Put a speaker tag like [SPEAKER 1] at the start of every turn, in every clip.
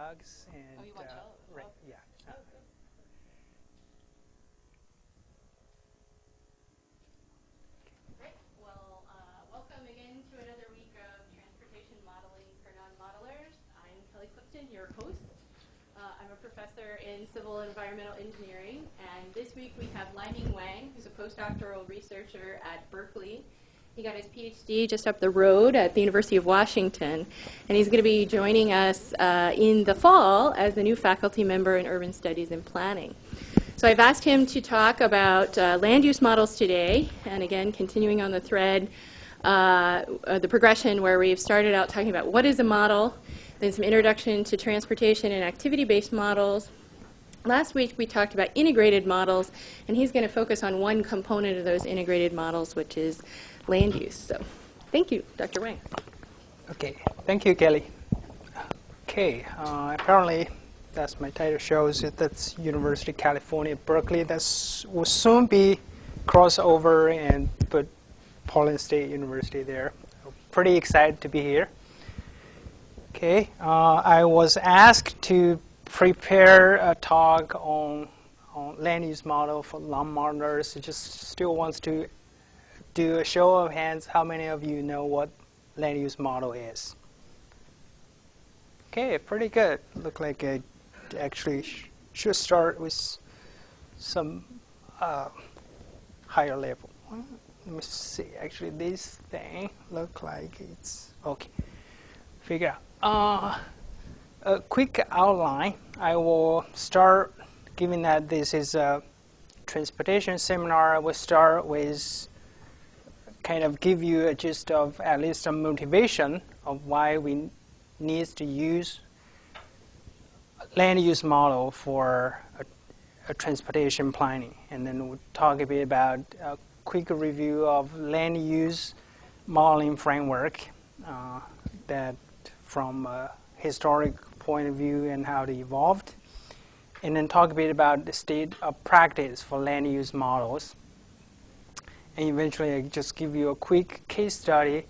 [SPEAKER 1] jugs and
[SPEAKER 2] Oh, you want jello?
[SPEAKER 1] right,
[SPEAKER 2] Oh.
[SPEAKER 1] yeah.
[SPEAKER 2] Oh, good. Great. Well, welcome again to another week of transportation modeling for non-modelers. I'm Kelly Clifton, your host. I'm a professor in civil and environmental engineering, and this week we have Wang, who's a postdoctoral researcher at Berkeley. He got his PhD just up the road at the University of Washington, and he's going to be joining us in the fall as the new faculty member in urban studies and planning. So I've asked him to talk about land use models today, and again, continuing on the thread, the progression where we've started out talking about what is a model, then some introduction to transportation and activity-based models. Last week we talked about integrated models, and he's going to focus on one component of those integrated models, which is land use. So thank you, Dr. Wang.
[SPEAKER 1] Okay, thank you, Kelly. Okay, apparently that's my title shows it. That's University of California, Berkeley. That will soon be crossover and put Portland State University there. Pretty excited to be here. Okay, I was asked to prepare a talk on land use model for non-modelers. It just still wants to do a show of hands. How many of you know what land use model is? Okay, pretty good. Look like I actually should start with some higher level. Let me see. Actually, this thing look like it's okay. Figure out. A quick outline. I will start, given that this is a transportation seminar, I will start with kind of give you a gist of at least some motivation of why we need to use land use model for a transportation planning. And then we'll talk a bit about a quick review of land use modeling framework that from a historic point of view and how they evolved. And then talk a bit about the state of practice for land use models. And eventually I just give you a quick case study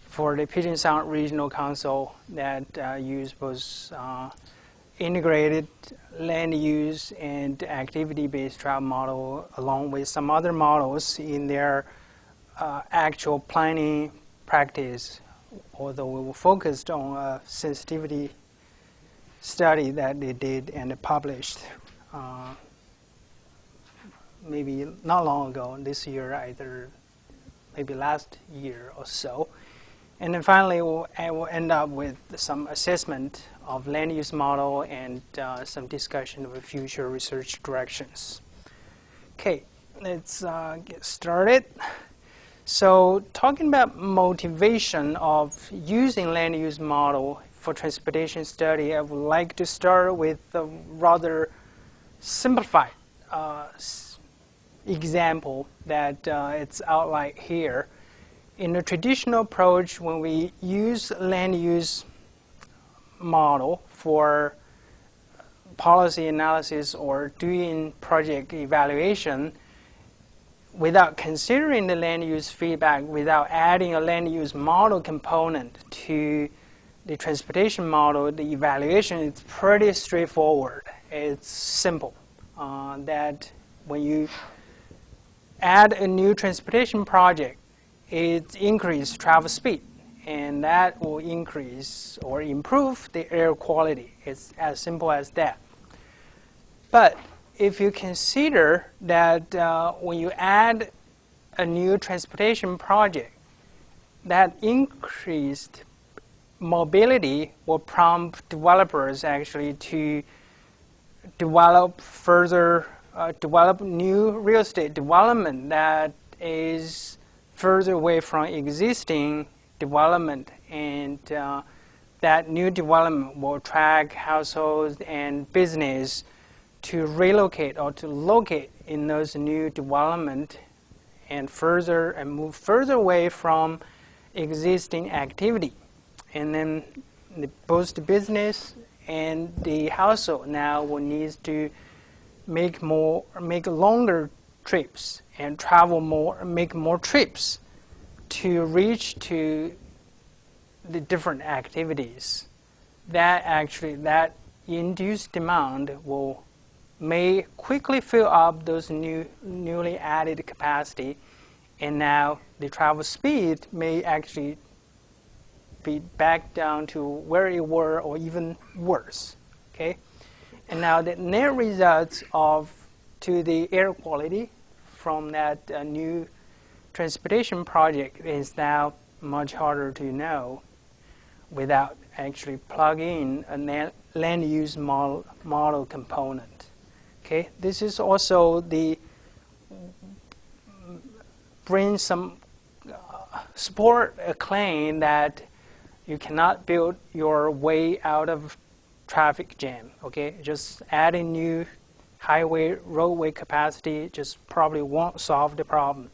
[SPEAKER 1] for the Puget Sound Regional Council that used both integrated land use and activity-based travel model along with some other models in their actual planning practice, although we were focused on a sensitivity study that they did and published maybe not long ago, this year either, maybe last year or so. And then finally, I will end up with some assessment of land use model and some discussion of future research directions. Okay, let's get started. So talking about motivation of using land use model for transportation study, I would like to start with a rather simplified example that it's outlined here. In a traditional approach, when we use land use model for policy analysis or doing project evaluation, without considering the land use feedback, without adding a land use model component to the transportation model, the evaluation is pretty straightforward. It's simple. That when you add a new transportation project, it increases travel speed, and that will increase or improve the air quality. It's as simple as that. But if you consider that when you add a new transportation project, that increased mobility will prompt developers actually to develop further, develop new real estate development that is further away from existing development, and that new development will attract households and business to relocate or to locate in those new development and move further away from existing activity. And then both the business and the household now will need to make longer trips and travel more, make more trips to reach to the different activities. That induced demand may quickly fill up those newly added capacity, and now the travel speed may actually be back down to where it were or even worse. Okay, and now the net results to the air quality from that new transportation project is now much harder to know without actually plugging a land use model component. Okay, this is also brings some support a claim that you cannot build your way out of traffic jam. Okay, just adding new roadway capacity just probably won't solve the problem.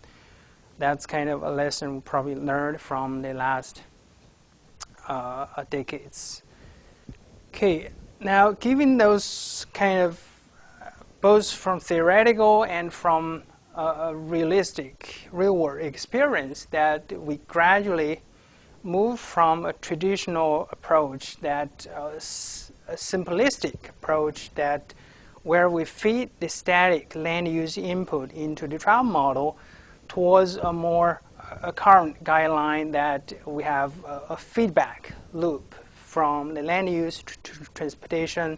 [SPEAKER 1] That's kind of a lesson we probably learned from the last decades. Okay, now given those kind of both from theoretical and from a realistic real-world experience, that we gradually move from a traditional approach, that a simplistic approach, that where we feed the static land use input into the travel model, towards a current guideline that we have a feedback loop from the land use to transportation,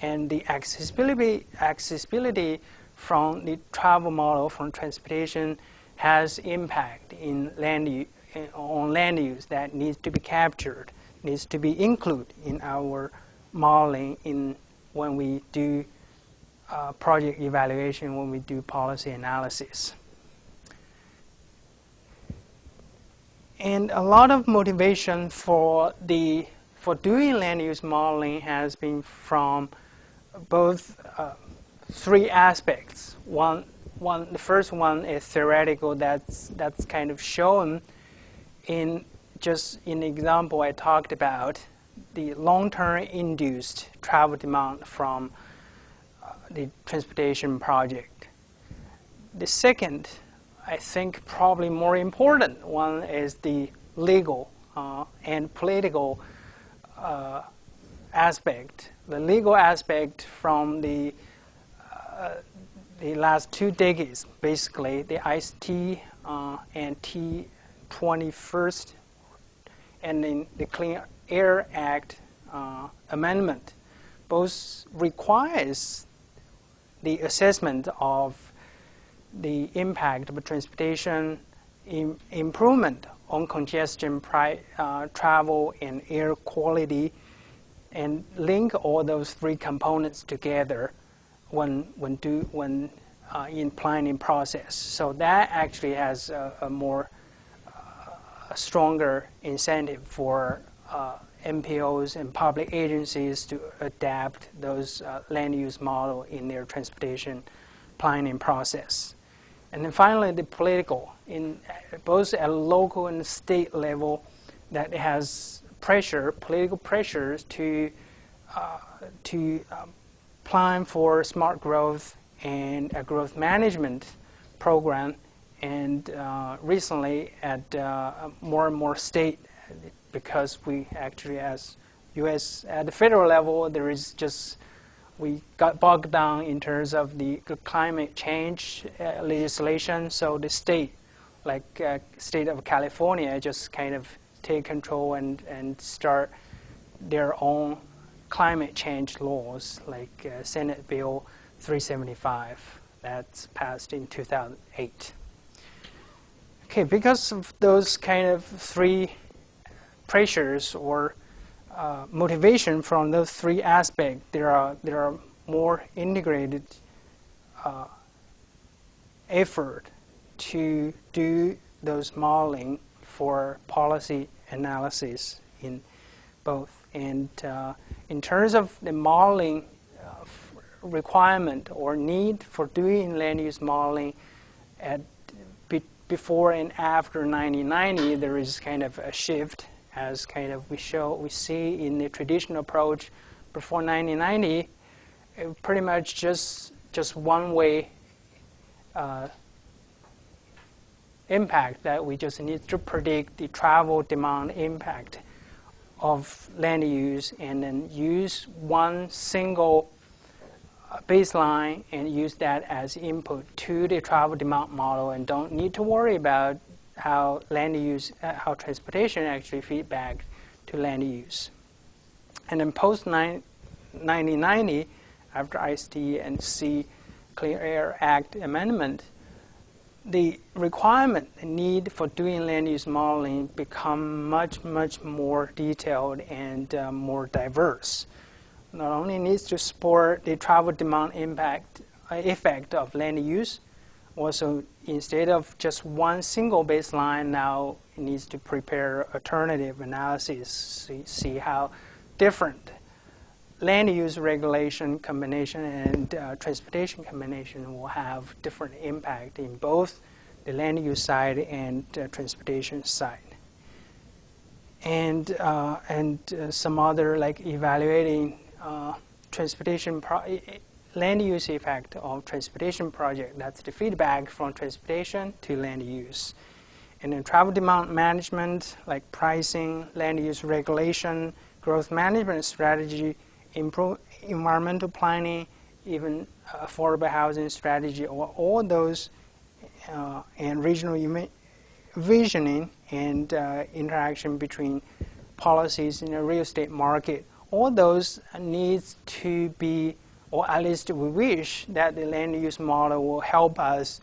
[SPEAKER 1] and the accessibility from the travel model from transportation has impact on land use that needs to be captured, needs to be included in our modeling when we do project evaluation, when we do policy analysis. And a lot of motivation for doing land use modeling has been from both three aspects. The first one is theoretical. That's kind of shown in the example I talked about, the long-term induced travel demand from the transportation project. The second, I think probably more important one, is the legal and political aspect. The legal aspect from the last 2 decades, basically the ICE-T and T21st, and then the Clean Air Act amendment, both requires the assessment of the impact of transportation improvement on congestion, travel, and air quality, and link all those 3 components together when in planning process. So that actually has a stronger incentive for MPOs and public agencies to adapt those land use model in their transportation planning process. And then finally, the political, in both at local and state level, that has political pressures to plan for smart growth and a growth management program. And recently, at more and more state, because we actually, as U.S. at the federal level, we got bogged down in terms of the climate change legislation. So the state, like state of California, just kind of take control and start their own climate change laws, like Senate Bill 375 that's passed in 2008. Okay, because of those kind of 3 pressures or motivation from those 3 aspects, there are more integrated effort to do those modeling for policy analysis in both. And in terms of the modeling requirement or need for doing land use modeling before and after 1990, there is kind of a shift, as kind of we see in the traditional approach. Before 1990, it pretty much just one way impact, that we just need to predict the travel demand impact of land use and then use one single baseline and use that as input to the travel demand model, and don't need to worry about how land use, how transportation actually feedback to land use. And then post 1990, after IST and C Clean Air Act amendment, the requirement, the need for doing land use modeling become much more detailed and more diverse. Not only needs to support the travel demand effect of land use, also instead of just one single baseline, now it needs to prepare alternative analysis, see how different land use regulation combination and transportation combination will have different impact in both the land use side and transportation side. And some other, like evaluating transportation land use effect of transportation project. That's the feedback from transportation to land use. And then travel demand management, like pricing, land use regulation, growth management strategy, improve environmental planning, even affordable housing strategy, or all those, and regional visioning and interaction between policies in the real estate market. All those needs to be, or at least we wish that the land use model will help us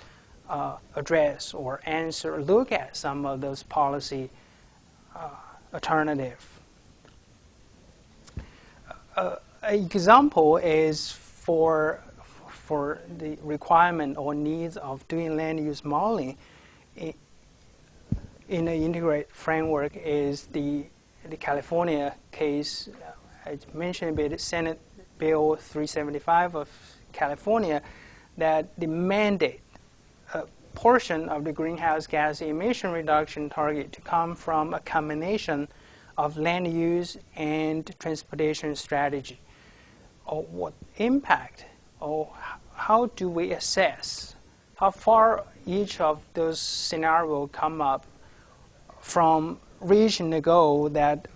[SPEAKER 1] address or answer, look at some of those policy alternatives. An example is for the requirement or needs of doing land use modeling in the integrated framework is the California case. I mentioned a bit, Senate Bill 375 of California, that the mandate a portion of the greenhouse gas emission reduction target to come from a combination of land use and transportation strategy. Or what impact, or how do we assess how far each of those scenarios come up from reaching the goal that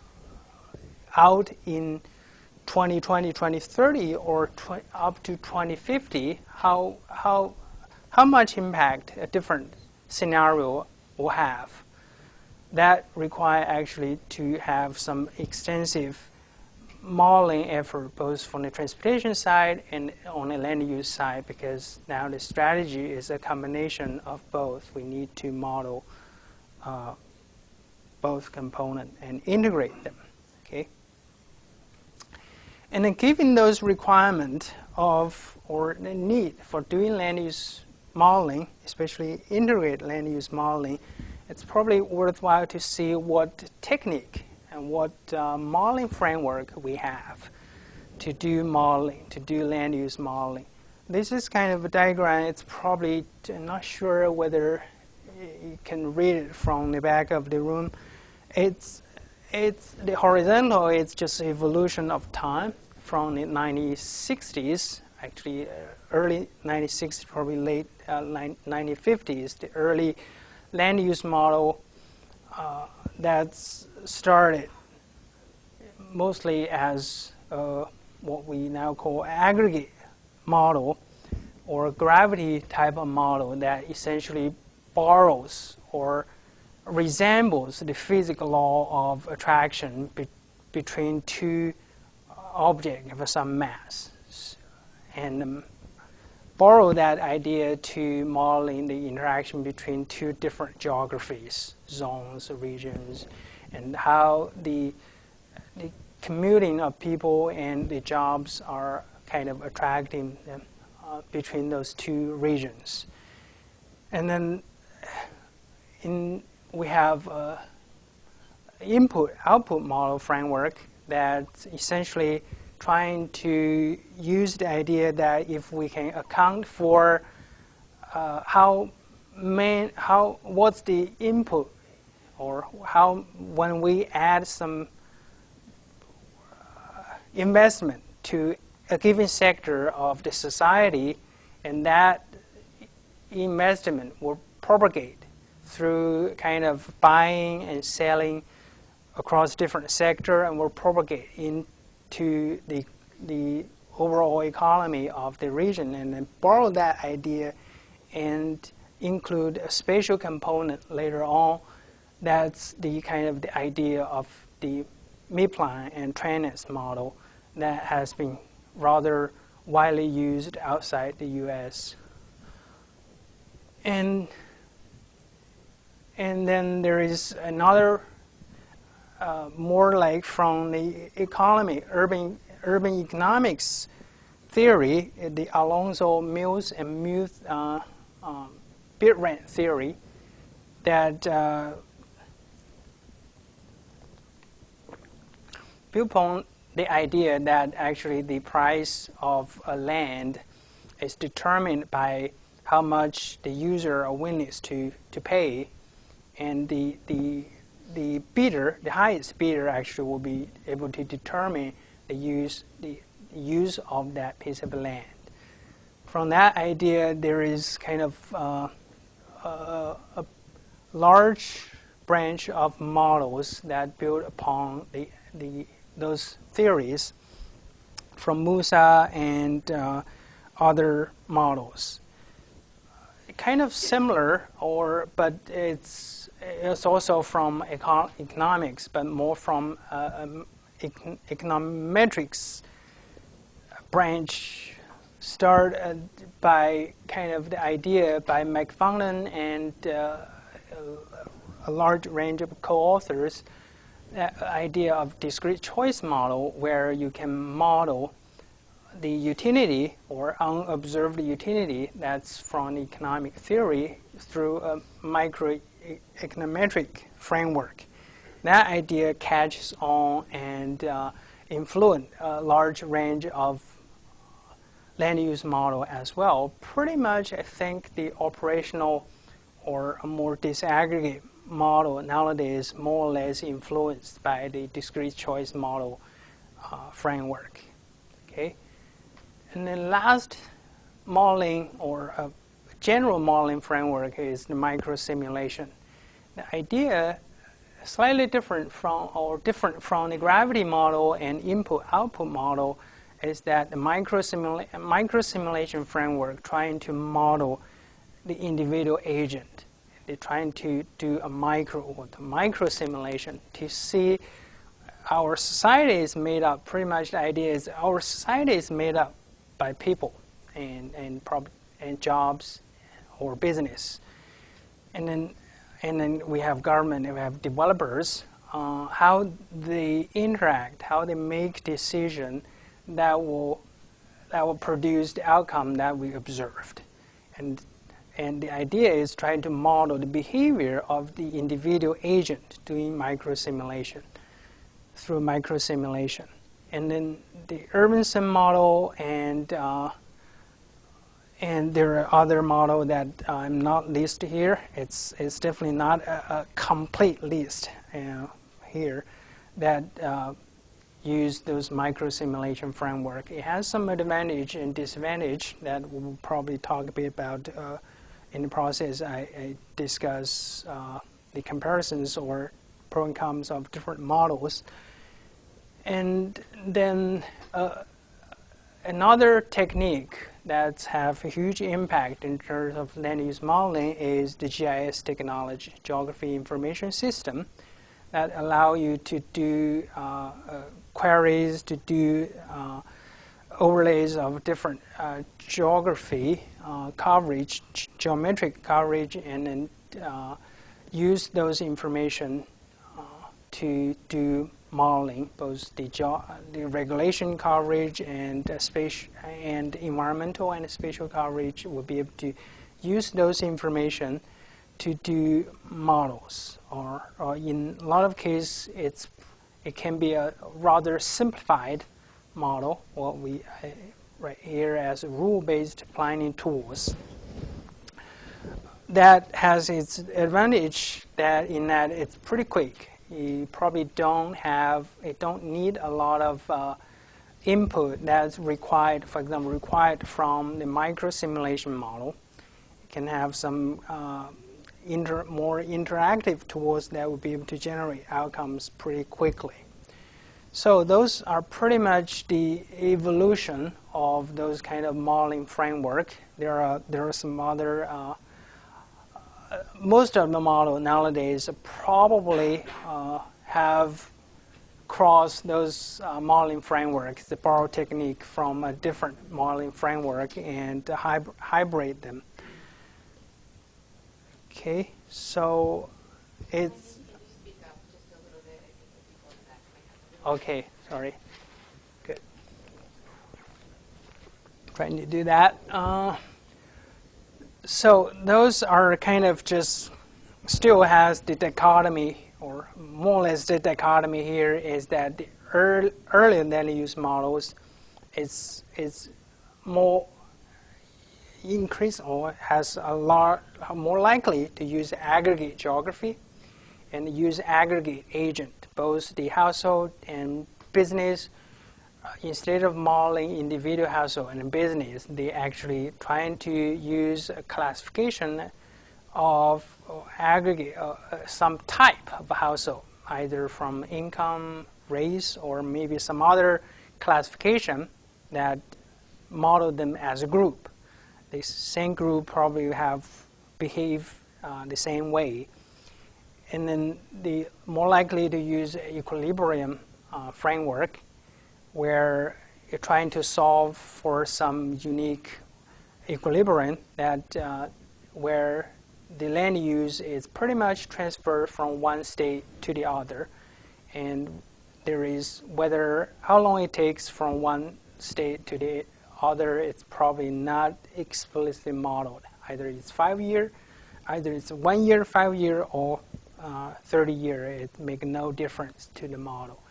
[SPEAKER 1] out in 2020, 2030, or up to 2050, how much impact a different scenario will have. That require actually to have some extensive modeling effort, both from the transportation side and on the land use side, because now the strategy is a combination of both. We need to model both components and integrate them. Okay. And then given those requirements of, or the need for doing land use modeling, especially integrated land use modeling, it's probably worthwhile to see what technique and what modeling framework we have to do modeling, to do land use modeling. This is kind of a diagram. It's probably, I'm not sure whether you can read it from the back of the room. It's the horizontal, it's just evolution of time from the 1960s, actually early 1960s, probably late 1950s, the early land use model that's started mostly as what we now call aggregate model or gravity type of model that essentially borrows or resembles the physical law of attraction between two objects of some mass, and borrow that idea to modeling the interaction between two different geographies, zones, regions, and how the commuting of people and the jobs are kind of attracting them between those two regions. And then we have input-output model framework that's essentially trying to use the idea that if we can account for what's the input, or how when we add some investment to a given sector of the society, and that investment will propagate through kind of buying and selling across different sectors and will propagate into the overall economy of the region, and then borrow that idea and include a spatial component later on. That's the kind of the idea of the midplan and trainers model that has been rather widely used outside the US. And then there is another more like from the economy, urban economics theory, the Alonso, Mills, and Muth bit rent theory, that built upon the idea that actually the price of a land is determined by how much the user are willing to pay, and the bidder, the highest bidder, actually will be able to determine the use of that piece of land. From that idea, there is kind of a large branch of models that build upon those theories from Musa and other models. Kind of similar, but it's also from economics, but more from econometrics branch. Start by kind of the idea by McFarlane and a large range of co-authors, that idea of discrete choice model, where you can model the utility or unobserved utility that's from economic theory through a microeconometric framework. That idea catches on and influence a large range of land use model as well. Pretty much, I think the operational or a more disaggregate model nowadays more or less influenced by the discrete choice model framework. Okay, and then last modeling or a general modeling framework is the micro simulation. The idea slightly different from the gravity model and input-output model is that the micro simulation framework trying to model the individual agent. They're trying to do a micro simulation to see our society is made up. Pretty much the idea is our society is made up by people and jobs or business, and then we have government, we have developers. How they interact, how they make decisions that will produce the outcome that we observed, and the idea is trying to model the behavior of the individual agent doing microsimulation through microsimulation. And then the Urbanson model and there are other models that I'm not listed here. It's definitely not a complete list here that use those microsimulation framework. It has some advantage and disadvantage that we'll probably talk a bit about in the process. I discuss the comparisons or pros and cons of different models. And then another technique that have a huge impact in terms of land use modeling is the GIS technology, Geography Information System, that allow you to do queries, to do overlays of different geography coverage, geometric coverage, and then use those information to do modeling, both the regulation coverage and spatial and environmental and spatial coverage. Will be able to use those information to do models, or in a lot of cases, it can be a rather simplified model. What we right here as rule-based planning tools. That has its advantage that it's pretty quick. You probably don't need a lot of input that's required, for example, from the micro simulation model. You can have some more interactive tools that will be able to generate outcomes pretty quickly. So those are pretty much the evolution of those kind of modeling framework. There are some other. Most of the model nowadays probably have crossed those modeling frameworks, the borrow technique from a different modeling framework and hybrid them. Okay, so it's. Okay, sorry. Good. Trying to do that. So those are kind of just still has the dichotomy, or more or less the dichotomy here is that the earlier land use models is more increased or has a lot more likely to use aggregate geography and use aggregate agent, both the household and business. Instead of modeling individual household and business, they actually trying to use a classification of aggregate some type of household, either from income, race, or maybe some other classification that model them as a group. The same group probably have behave the same way. And then the more likely to use equilibrium framework, where you're trying to solve for some unique equilibrium that where the land use is pretty much transferred from one state to the other, and there is how long it takes from one state to the other, it's probably not explicitly modeled. Either it's 5 year, either it's 1 year, 5 year, or 30 year. It makes no difference to the model,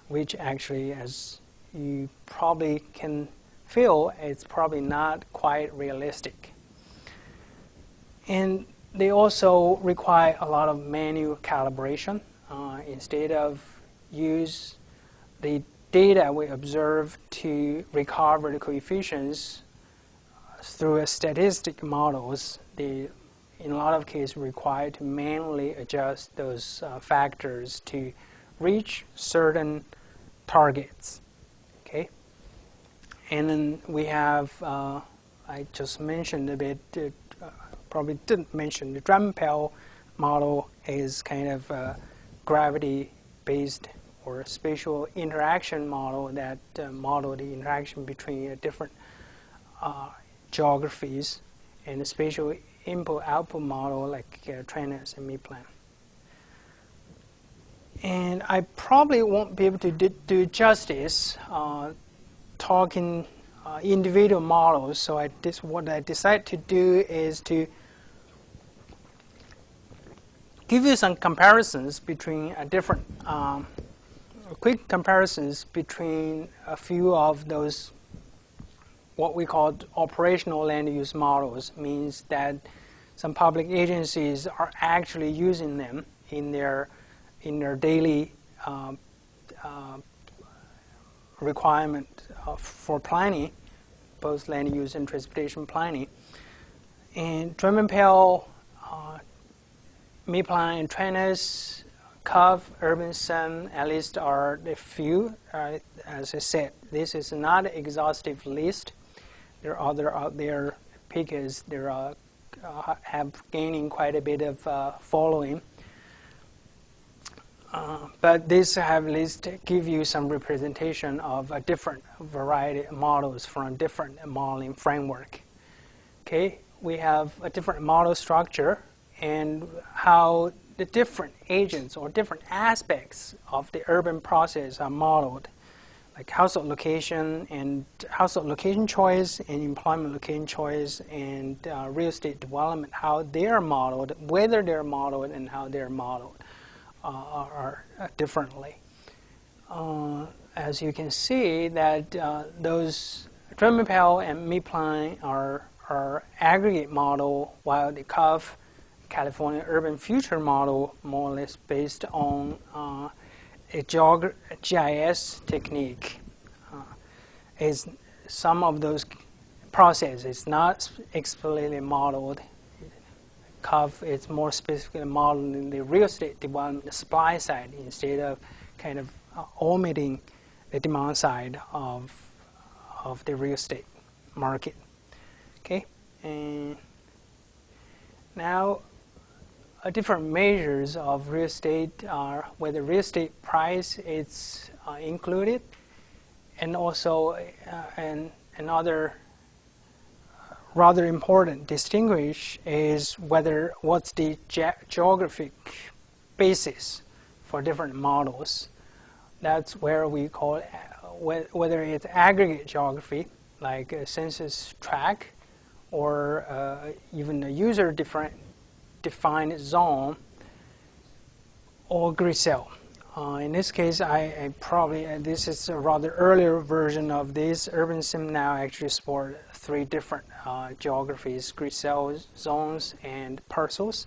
[SPEAKER 1] which actually, as you probably can feel, it's probably not quite realistic. And they also require a lot of manual calibration. Instead of use the data we observe to recover the coefficients through a statistic models, they in a lot of cases required to manually adjust those factors to reach certain targets. Okay, and then we have I just mentioned a bit. Probably didn't mention the Drummond model is kind of a gravity-based or a spatial interaction model that model the interaction between different geographies, and a spatial input-output model like trainers and me-plan. And I probably won't be able to do justice talking individual models, so what I decided to do is to give you some comparisons between different quick comparisons between a few of those what we call operational land use models. Means that some public agencies are actually using them in their daily requirement for planning, both land use and transportation planning. And Drummond-Pell, me-plan, and trainers, CUV, urban SEM, at least are the few. As I said, this is not an exhaustive list. There are other out there because there are have gaining quite a bit of following. But this have at least give you some representation of a different variety of models from different modeling framework. Okay, we have a different model structure and how the different agents or different aspects of the urban process are modeled, like household location and household location choice and employment location choice and real estate development, how they are modeled, whether they're modeled and how they're modeled are differently. As you can see that those Drummond-Pell and me-plan are aggregate model, while the CUV California Urban Future model more or less based on a GIS technique. Is some of those processes not explicitly modeled. curve is more specifically modeling the real estate development supply side instead of kind of omitting the demand side of the real estate market. Okay, and now different measures of real estate are whether real estate price is included, and also another rather important distinguish is what's the geographic basis for different models. That's where we call whether it's aggregate geography, like a census tract, or even a user defined zone, or grid cell. In this case, I probably, this is a rather earlier version of this. UrbanSim now actually support 3 different geographies: grid cells, zones, and parcels.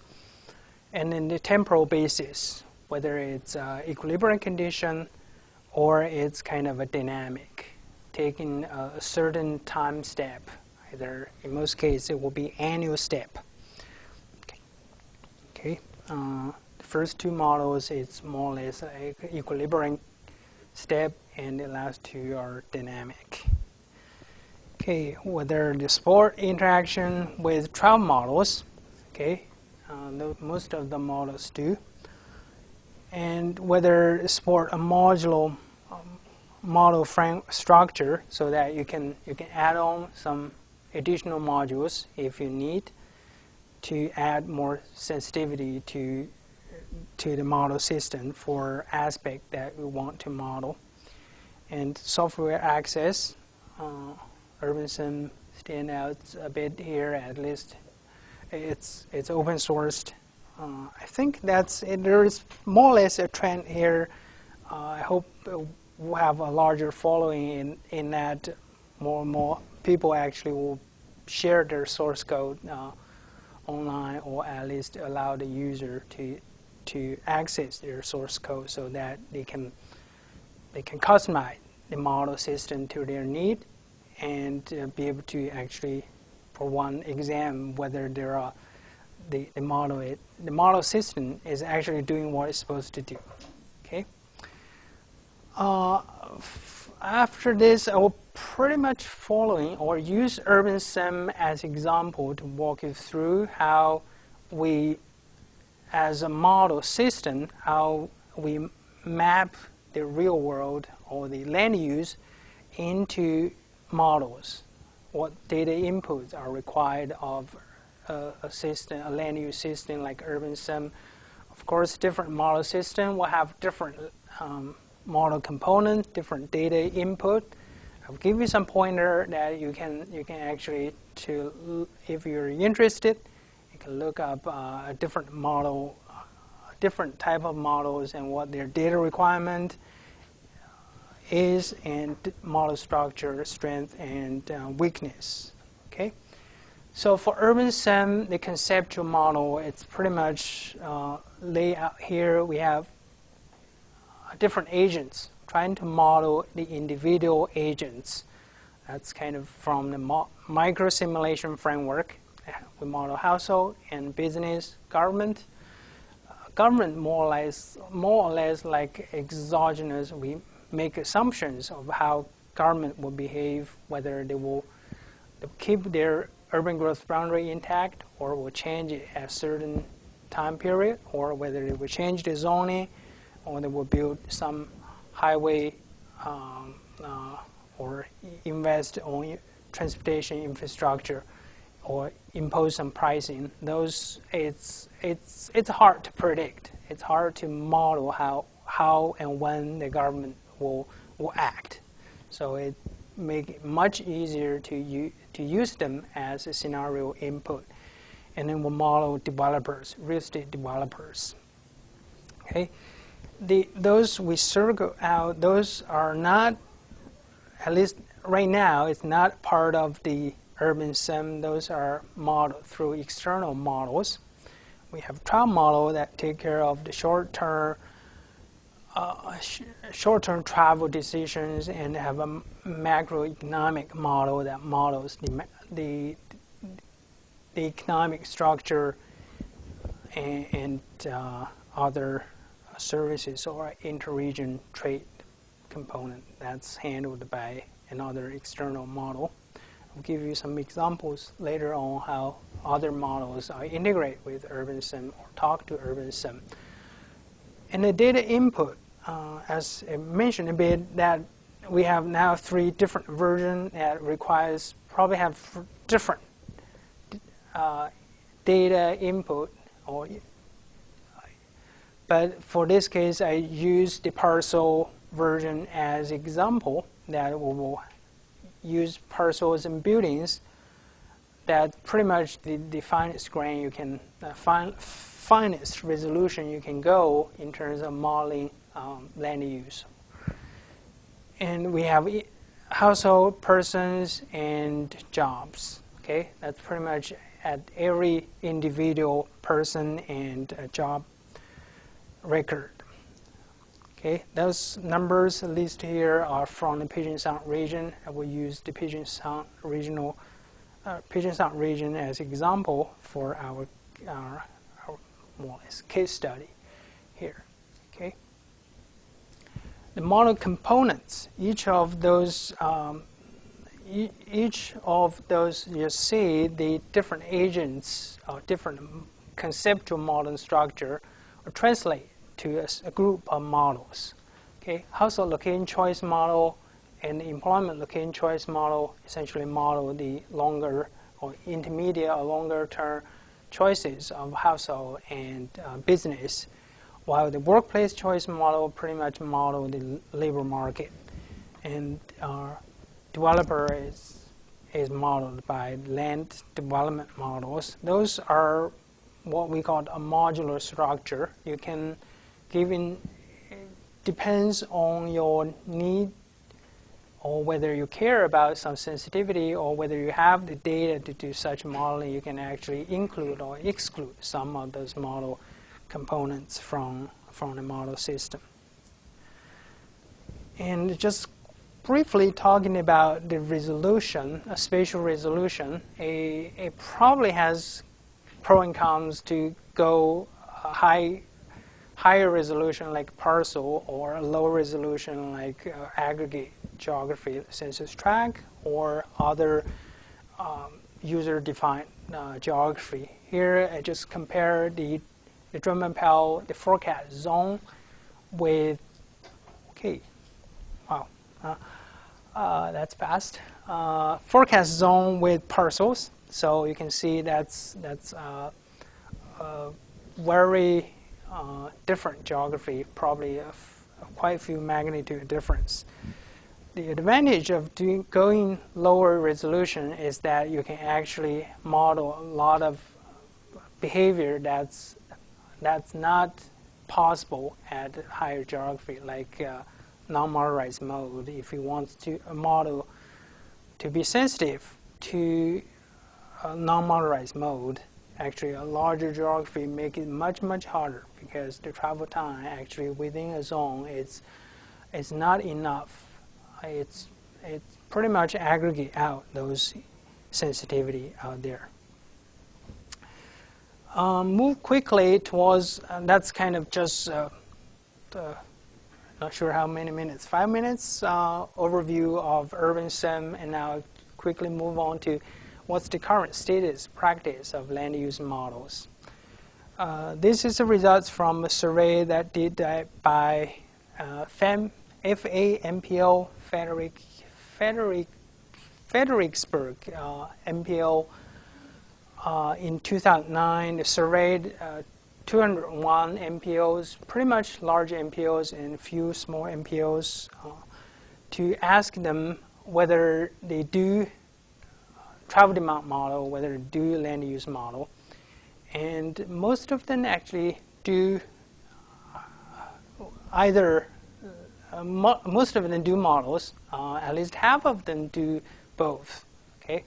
[SPEAKER 1] And then the temporal basis, whether it's equilibrium condition or it's kind of a dynamic, taking a certain time step. Either, in most cases, it will be annual step. Okay. The first 2 models, it's more or less an equilibrium step, and the last 2 are dynamic. Okay, whether the support interaction with trial models, okay, most of the models do, and whether support a modular model frame structure so that you can add on some additional modules if you need to add more sensitivity to the model system for aspect that we want to model. And software access, UrbanSim stand out a bit here. At least it's open sourced. I think that's it. There is more or less a trend here. I hope we'll have a larger following in that more and more people actually will share their source code online, or at least allow the user to access their source code so that they can customize the model system to their need, and be able to actually, for one, examine whether there are the model system is actually doing what it's supposed to do. Okay. After this, I will pretty much following or use UrbanSim as example to walk you through how we, as a model system, how we map the real world or the land use into models. What data inputs are required of a system, a land use system like UrbanSim. Of course, different model system will have different model components, different data input. I'll give you some pointer that you can actually, if you're interested, you can look up a different model, different type of models and what their data requirement is, and model structure, strength, and weakness. Okay. So for UrbanSim, the conceptual model, it's pretty much laid out here. We have different agents, trying to model the individual agents. That's kind of from the micro simulation framework. We model household and business, government. Government more or less like exogenous. We make assumptions of how government will behave, whether they will keep their urban growth boundary intact, or will change it at a certain time period, or whether they will change the zoning, or they will build some highway or invest on transportation infrastructure, or impose some pricing. Those, it's hard to predict. It's hard to model how and when the government will act. So it make it much easier to use them as a scenario input. And then we'll model developers, real estate developers. Okay, those we circle out, those are not, at least right now, it's not part of the UrbanSim. Those are modeled through external models. We have trial model that take care of the short-term travel decisions, and have a macroeconomic model that models the economic structure and other services or inter-region trade component that's handled by another external model. I'll give you some examples later on how other models are integrated with UrbanSim or talk to UrbanSim. And the data input, as I mentioned a bit, that we have now 3 different versions that requires probably have different data input. But for this case, I use the parcel version as example that we will use parcels and buildings that pretty much the finest grain you can, finest resolution you can go in terms of modeling land use. And we have household, persons, and jobs. Okay, that's pretty much at every individual person and job record. Okay, those numbers listed here are from the Puget Sound region. I will use the Puget Sound region as example for our more or less case study here. Okay, the model components, each of those you see the different agents or different conceptual model structure or translate to a group of models. Okay, household location choice model and the employment location choice model essentially model the longer or intermediate or longer term choices of household and business, while the workplace choice model pretty much model the labor market, and developer is modeled by land development models. Those are what we call a modular structure. You can depends on your need or whether you care about some sensitivity or whether you have the data to do such modeling, you can actually include or exclude some of those model components from the model system. And just briefly talking about the resolution, a spatial resolution, it probably has pros and cons to go higher resolution like parcel or a low resolution like aggregate geography census tract or other user-defined geography. Here I just compare the Drummond-Powell, the forecast zone with, okay, wow, that's fast. Forecast zone with parcels. So you can see that's very different geography, probably quite a few magnitude difference. The advantage of going lower resolution is that you can actually model a lot of behavior that's not possible at higher geography, like non-modularized mode. If you want to a model to be sensitive to a non-modularized mode, actually a larger geography make it much harder because the travel time actually within a zone it's not enough. It's pretty much aggregate out those sensitivity out there. Move quickly towards, that's kind of just not sure how many minutes, 5 minutes overview of UrbanSim, and now quickly move on to what's the current status practice of land use models. This is the results from a survey that did by FAMPO, Fredericksburg MPO in 2009. They surveyed 201 MPOs, pretty much large MPOs and a few small MPOs, to ask them whether they do travel demand model, whether they do land use model. And most of them actually do either, most of them do models, at least half of them do both, okay?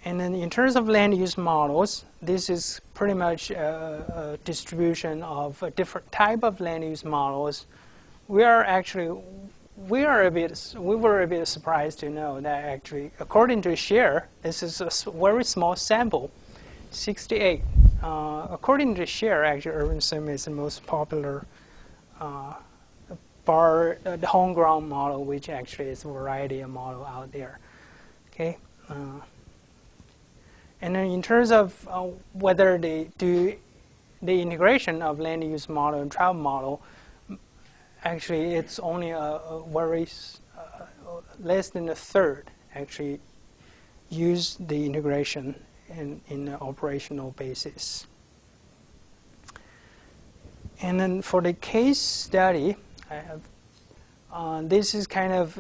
[SPEAKER 1] And then in terms of land use models, this is pretty much a distribution of a different type of land use models. We were a bit surprised to know that actually, according to share, this is a very small sample, 68 according to share, actually, urban sim is the most popular the homegrown model, which actually is a variety of model out there. Okay, and then in terms of whether they do the integration of land use model and travel model, actually, it's only a very less than a third actually use the integration in an operational basis. And then for the case study, I have this is kind of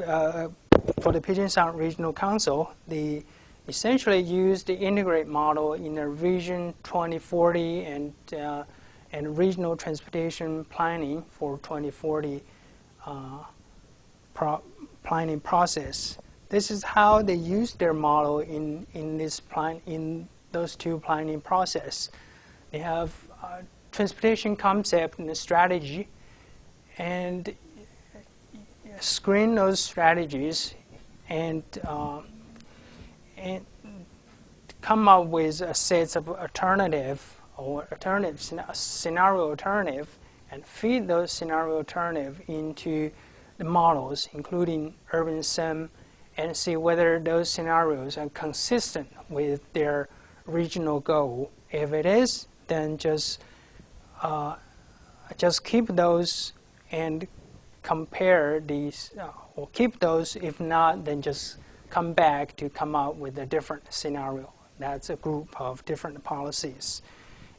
[SPEAKER 1] for the Puget Sound Regional Council. They essentially use the integrate model in their Vision 2040 and regional transportation planning for 2040 planning process. This is how they use their model in those two planning process. They have transportation concept and a strategy, and screen those strategies and come up with a set of scenario alternative, and feed those scenario alternative into the models, including urban sim, and see whether those scenarios are consistent with their regional goal. If it is, then just keep those and compare these, or keep those. If not, then just come back to come up with a different scenario. That's a group of different policies.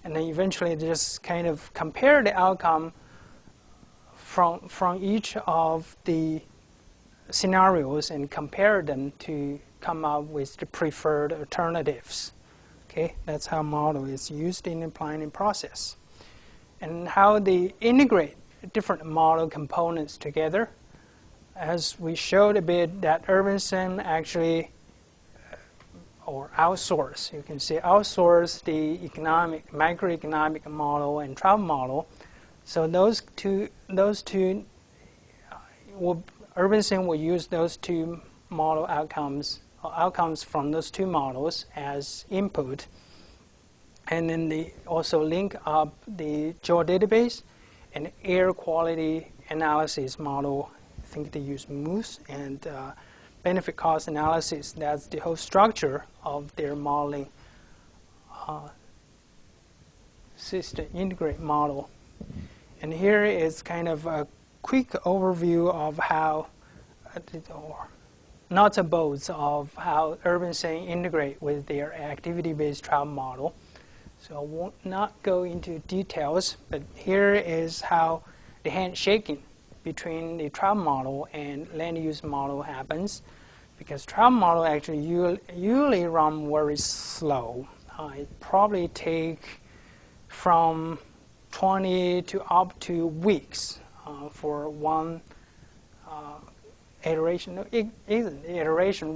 [SPEAKER 1] And then eventually just kind of compare the outcome from each of the scenarios and compare them to come up with the preferred alternatives. Okay, that's how model is used in the planning process. And how they integrate different model components together. As we showed a bit, that urban sim actually, or outsource, you can say outsource the microeconomic model and travel model. So those two urban sim will use those two model outcomes from those two models as input, and then they also link up the geodatabase and air quality analysis model. I think they use Moose, and benefit cost analysis. That's the whole structure of their modeling system integrate model. And here is kind of a quick overview of how, or nuts and bolts of how urban sim integrate with their activity-based travel model. So I won't not go into details, but here is how the handshaking between the travel model and land use model happens, because travel model actually usually run very slow. It probably take from 20 to up to weeks for one iteration.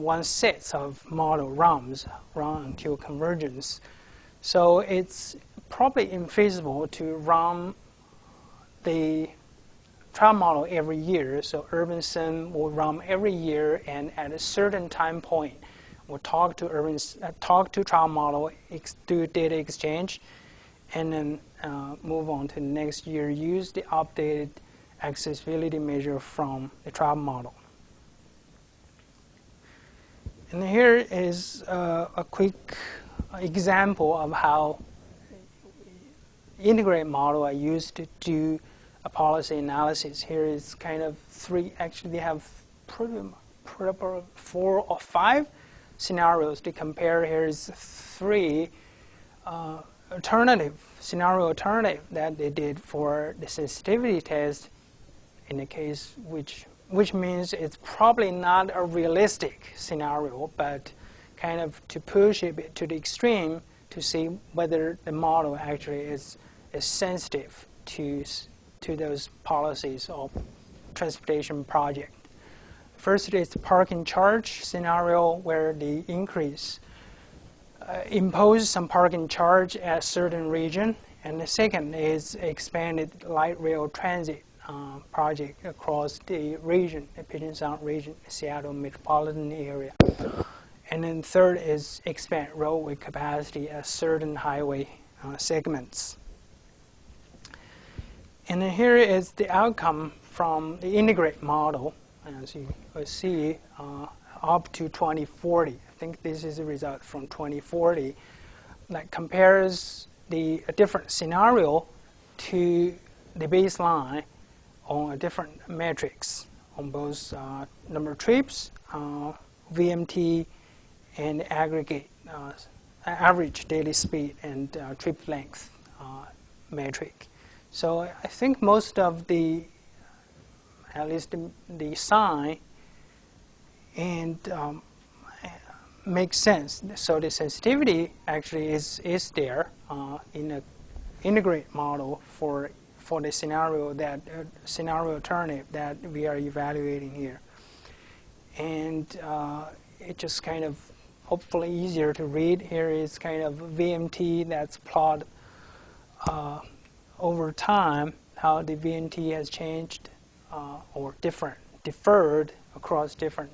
[SPEAKER 1] One set of model runs run until convergence. So it's probably infeasible to run the travel model every year. So urban sim will run every year, and at a certain time point, we'll talk to travel model, do data exchange, and then move on to the next year. Use the updated accessibility measure from the travel model. And here is a quick example of how integrate model are used to do a policy analysis. Here is kind of three. Actually, they have pretty 4 or 5 scenarios to compare. Here is 3 scenario alternative that they did for the sensitivity test. In the case which means it's probably not a realistic scenario, but kind of to push it to the extreme to see whether the model actually is sensitive to those policies of transportation project. First is the parking charge scenario, where the increase impose some parking charge at a certain region, and the second is expanded light rail transit project across the region, the Puget Sound region, Seattle metropolitan area. And then third is expand roadway capacity at certain highway segments. And then here is the outcome from the integrate model, as you will see, up to 2040. I think this is a result from 2040 that compares the different scenario to the baseline on a different metrics on both number of trips, VMT, and aggregate average daily speed and trip length metric. So I think most of the, at least the sign, and makes sense. So the sensitivity actually is there in an integrate model for the scenario alternative that we are evaluating here, and it just kind of hopefully easier to read. Here is kind of VMT that's plotted over time, how the VMT has changed or deferred across different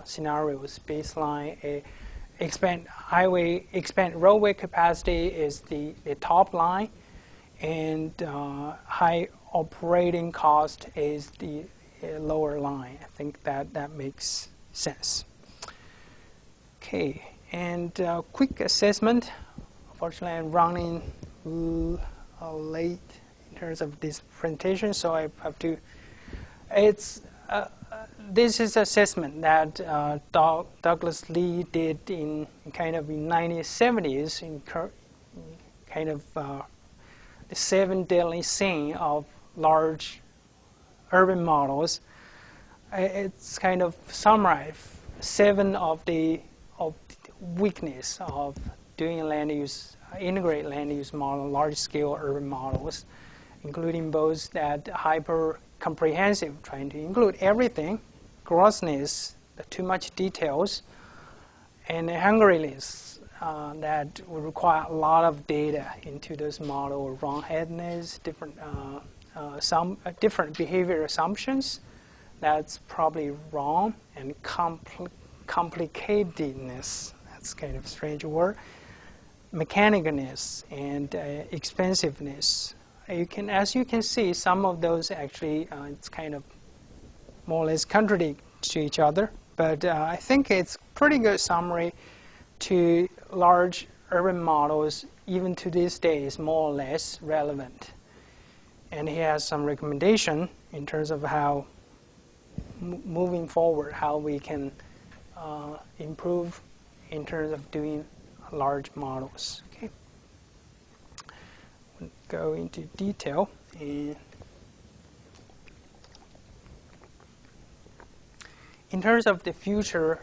[SPEAKER 1] scenarios. Baseline, expand roadway capacity is the top line, and high operating cost is the lower line. I think that makes sense. Okay, and quick assessment. Unfortunately, I'm running late in terms of this presentation, so I have to. This is assessment that Douglas Lee did in kind of in 1970s in kind of the 7 deadly sin of large urban models. It's kind of summarized 7 of the weakness of doing integrate land use model, large-scale urban models, including both that hyper-comprehensive, trying to include everything, grossness, too much details, and hungriness that will require a lot of data into this model, wrong-headedness, some different behavior assumptions. That's probably wrong, and complicatedness. That's kind of a strange word. Mechanicalness and expensiveness. As you can see, some of those actually it's kind of more or less contradict to each other. But I think it's pretty good summary to large urban models. Even to this day, is more or less relevant. And he has some recommendation in terms of how moving forward, how we can improve in terms of doing large models. Okay, we'll go into detail. And in terms of the future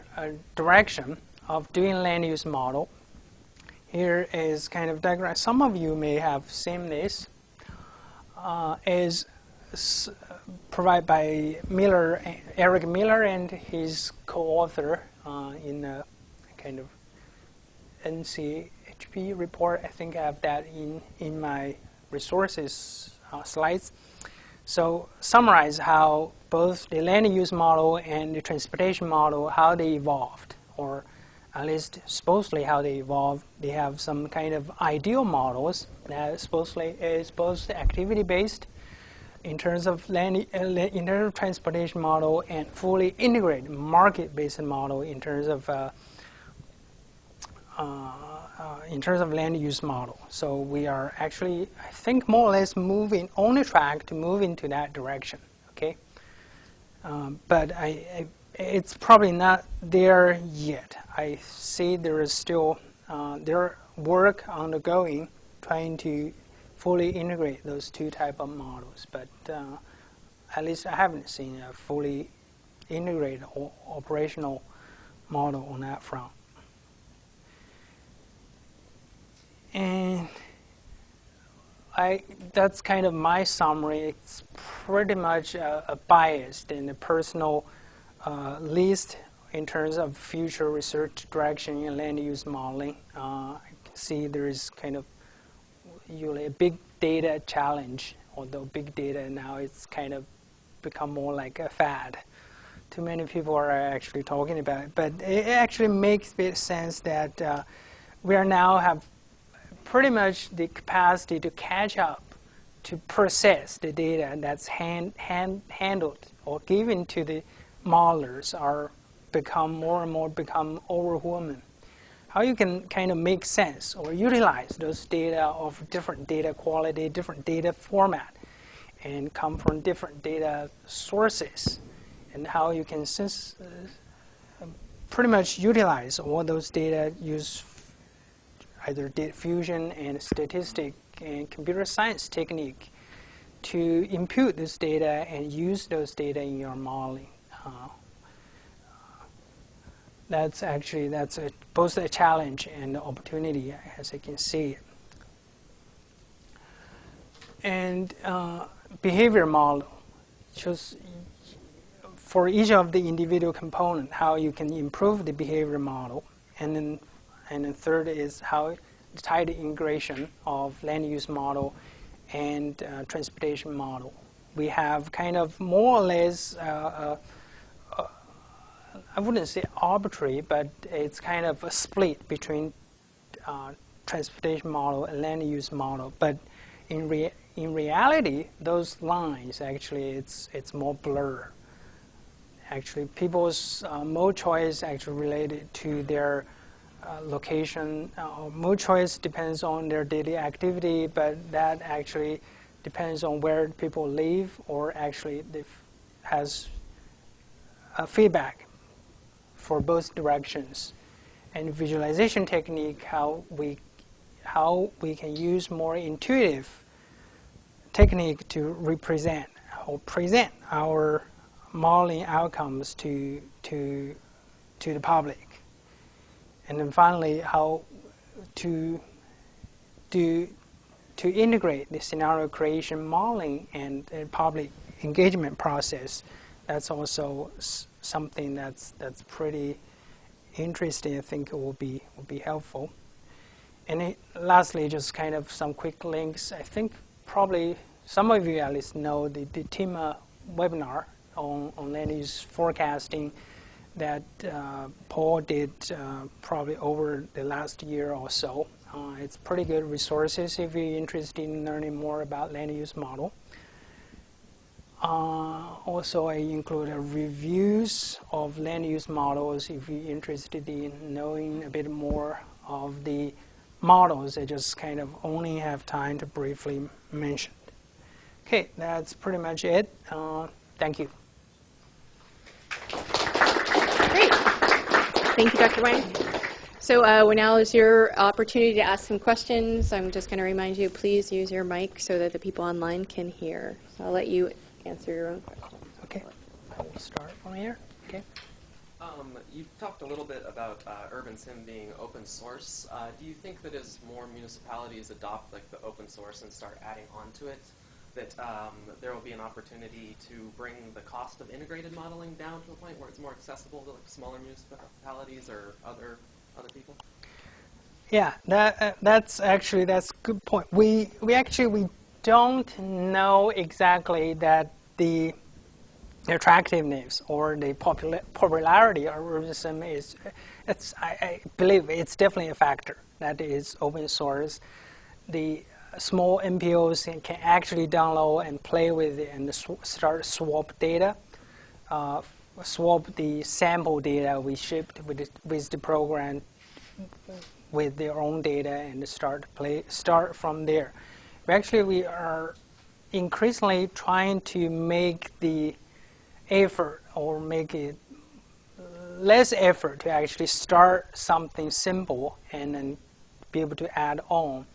[SPEAKER 1] direction of doing land use model, here is kind of diagram. Some of you may have seen this. Is provided by Eric Miller and his co-author in a kind of NCHP report. I think I have that in my resources slides. So summarize how both the land use model and the transportation model, how they evolved, or at least supposedly how they evolved. They have some kind of ideal models that supposedly is both activity-based in terms of transportation model, and fully integrated market-based model in terms of land use model. So we are actually, I think, more or less moving on the track to move into that direction. Okay, but it's probably not there yet. I see there is still there work undergoing trying to fully integrate those two type of models, but at least I haven't seen a fully integrated or operational model on that front. And that's kind of my summary. It's pretty much a biased and a personal list in terms of future research direction in land use modeling. I can see there is kind of usually a big data challenge, although big data now it's kind of become more like a fad. Too many people are actually talking about it, but it actually makes a bit sense that we are now have pretty much the capacity to catch up, to process the data that's handled or given to the modelers are become more and more overwhelming. How you can kind of make sense or utilize those data of different data quality, different data format, and come from different data sources, and how you can pretty much utilize all those data, use either data fusion and statistic and computer science technique to impute this data and use those data in your modeling. That's both a challenge and an opportunity, as I can see. And behavior model shows for each of the individual component how you can improve the behavior model, and then third is how the tight integration of land use model and transportation model. We have kind of more or less I wouldn't say arbitrary, but it's kind of a split between transportation model and land use model. But in reality, those lines actually it's more blur. Actually, people's mode choice actually related to their location. Mode choice depends on their daily activity, but that actually depends on where people live, or actually has feedback for both directions. And visualization technique, how we can use more intuitive technique to represent or present our modeling outcomes to the public. And then finally, how to integrate the scenario creation modeling and public engagement process. That's also something that's pretty interesting. I think it will be helpful. And lastly, just kind of some quick links. I think probably some of you at least know the TIMA webinar on land use forecasting that Paul did probably over the last year or so. It's pretty good resources if you're interested in learning more about land use model. Also, I included reviews of land use models if you're interested in knowing a bit more of the models. I just kind of only have time to briefly mention. Okay, that's pretty much it. Thank you.
[SPEAKER 2] Great. Thank you, Dr. Wang. So now is your opportunity to ask some questions. I'm just going to remind you, please use your mic so that the people online can hear. So I'll let you answer your own question.
[SPEAKER 1] Okay. I will start from here. Okay.
[SPEAKER 3] You talked a little bit about Urban Sim being open source. Do you think that as more municipalities adopt like the open source and start adding onto it, that there will be an opportunity to bring the cost of integrated modeling down to a point where it's more accessible to like smaller municipalities or other people?
[SPEAKER 1] Yeah, that's a good point. We don't know exactly that the attractiveness or the popularity of Urban Sim is. I believe it's definitely a factor that is open source. The small MPOs can actually download and play with it and start swap data, swap the sample data we shipped with the program with their own data and start from there. We are increasingly trying to make the effort or make it less effort to actually start something simple and then be able to add on.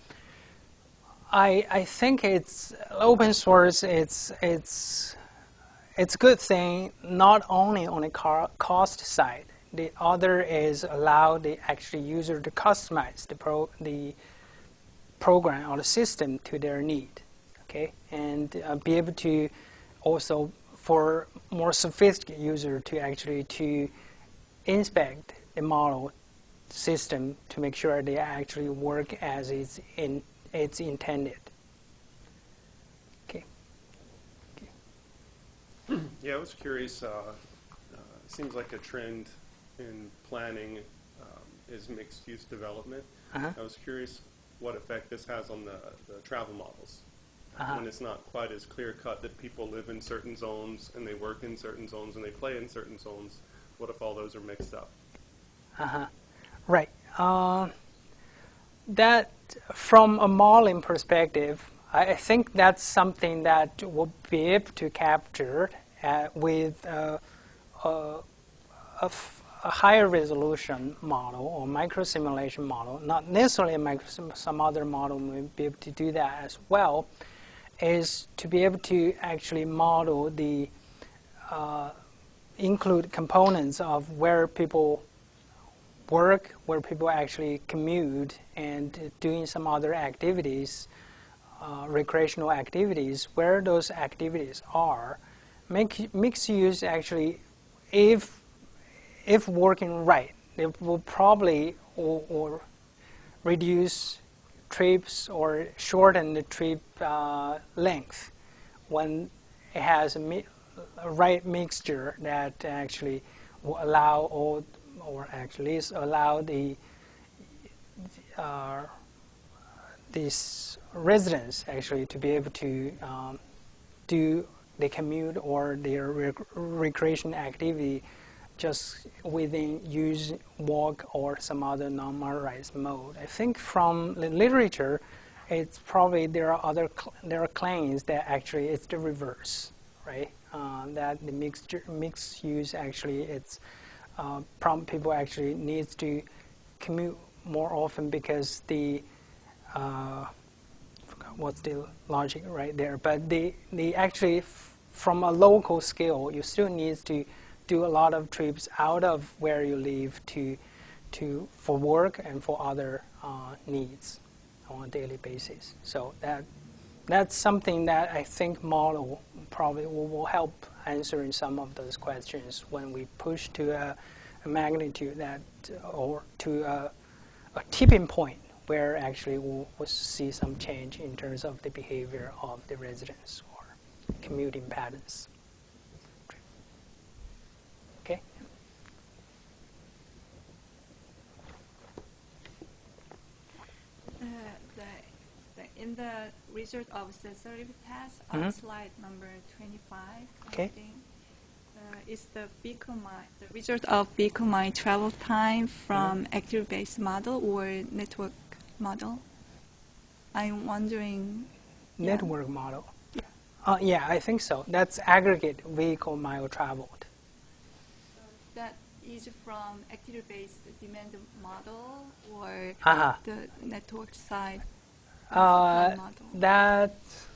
[SPEAKER 1] I think it's open source. It's a good thing not only on the cost side. The other is allow the actual user to customize the program or the system to their need. Okay, and be able to also for more sophisticated user to actually to inspect the model system to make sure they actually work as it's intended. Okay.
[SPEAKER 4] Yeah, I was curious. It seems like a trend in planning is mixed-use development. I was curious what effect this has on the travel models.
[SPEAKER 1] Uh-huh.
[SPEAKER 4] When it's not quite as clear-cut that people live in certain zones and they work in certain zones and they play in certain zones, what if all those are mixed up?
[SPEAKER 1] Uh-huh. Right. That, from a modeling perspective, I think that's something that we'll be able to capture with a higher resolution model or microsimulation model. Not necessarily some other model may be able to do that as well, is to be able to actually model the include components of where people work, where people actually commute, and doing some other activities, recreational activities, where those activities are. Mixed use actually, if working right, it will probably or reduce trips or shorten the trip length when it has a right mixture that actually will allow or at least allow these residents actually to be able to do the commute or their recreation activity just within use, walk, or some other non-motorized mode. I think from the literature, it's probably there are claims that actually it's the reverse, right? That the mixed use actually it's people actually needs to commute more often because the forgot what's the logic right there, but the actually from a local scale, you still need to do a lot of trips out of where you live for work and for other needs on a daily basis. So that's something that I think model probably will help answering some of those questions when we push to a magnitude that or to a tipping point where actually we'll see some change in terms of the behavior of the residents or commuting patterns. Okay.
[SPEAKER 5] In the result of sensitivity test on slide number 25,
[SPEAKER 1] Okay.
[SPEAKER 5] I think, is the result of Berkeley travel time from active-based model or network model? I'm wondering.
[SPEAKER 1] Network model. Yeah. Yeah, I think so. That's aggregate vehicle mile traveled.
[SPEAKER 5] That is from active-based demand model or the network side model?
[SPEAKER 1] That's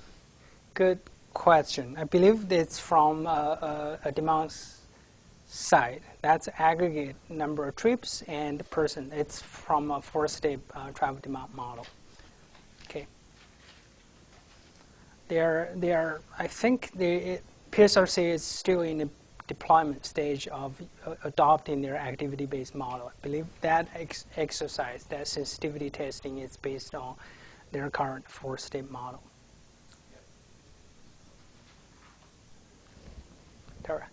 [SPEAKER 1] good question. I believe it's from a demand side. That's aggregate number of trips and person. It's from a four-step travel demand model. Okay. I think the PSRC is still in the deployment stage of adopting their activity-based model. I believe that exercise, that sensitivity testing, is based on their current four-step model. Tara.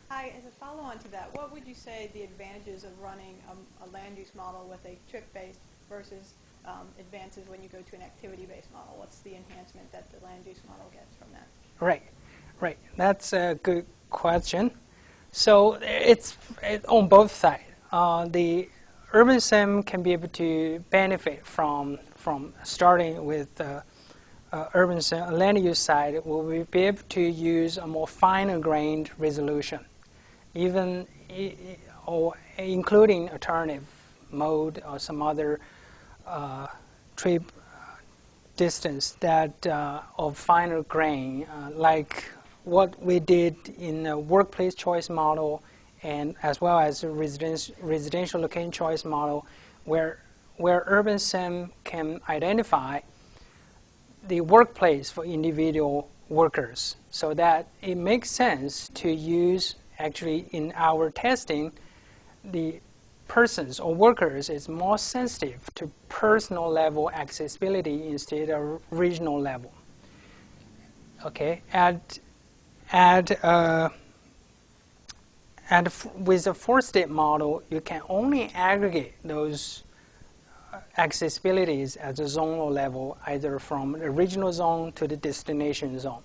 [SPEAKER 6] Hi, as a follow-on to that, what would you say the advantages of running a land use model with a trip-based versus advances when you go to an activity-based model? What's the enhancement that the land use model gets from that?
[SPEAKER 1] Right. That's a good question. So it's on both sides. The urban sim can be able to benefit from starting with urban sim, land use side. Will be able to use a more finer-grained resolution, even or including alternative mode or some other trip distance that of finer grain, like what we did in the workplace choice model, and as well as the residential location choice model, where urban sim can identify the workplace for individual workers, so that it makes sense to use actually in our testing the persons or workers is more sensitive to personal level accessibility instead of regional level. Okay, and with a four-step model, you can only aggregate those accessibilities at the zonal level, either from the original zone to the destination zone.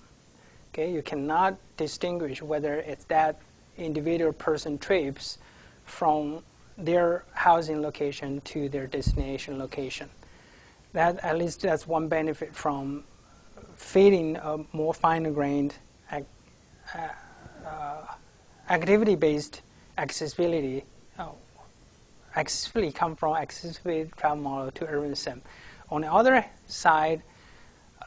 [SPEAKER 1] Okay, you cannot distinguish whether it's that individual person trips from their housing location to their destination location. That, at least that's one benefit from feeding a more fine-grained activity-based accessibility. Accessibility come from accessibility travel model to urban sim. On the other side,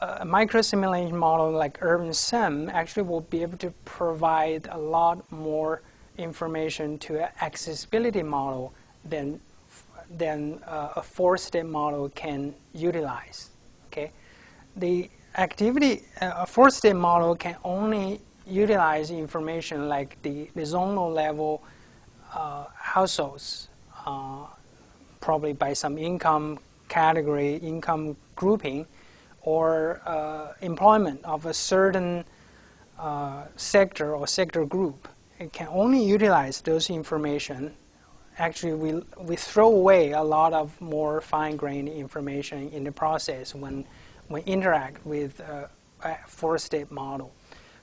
[SPEAKER 1] a micro-simulation model like urban sim actually will be able to provide a lot more information to an accessibility model than a four-step model can utilize. Okay, the activity a four-step model can only utilize information like the zonal level households, probably by some income category, income grouping, or employment of a certain sector or sector group. It can only utilize those information. Actually, we throw away a lot of more fine-grained information in the process when we interact with a four-step model.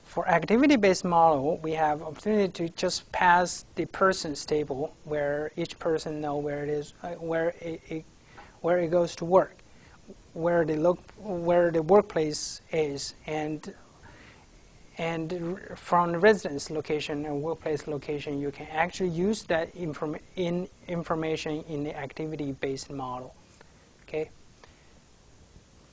[SPEAKER 1] For activity-based model, we have opportunity to just pass the persons table where each person know where it is, where it goes to work, where the workplace is, and from the residence location and workplace location, you can actually use that information in the activity-based model. Okay.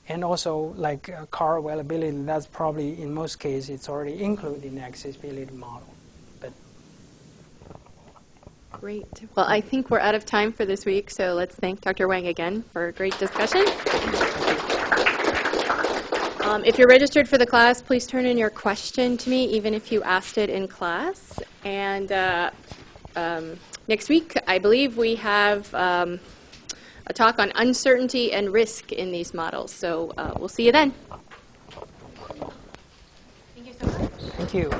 [SPEAKER 1] And also, like car availability, that's probably, in most cases, it's already included in the accessibility model. But
[SPEAKER 2] Great. Well, I think we're out of time for this week, so let's thank Dr. Wang again for a great discussion. If you're registered for the class, please turn in your question to me, even if you asked it in class. And next week, I believe we have a talk on uncertainty and risk in these models. So we'll see you then. Thank you so much.
[SPEAKER 1] thank you.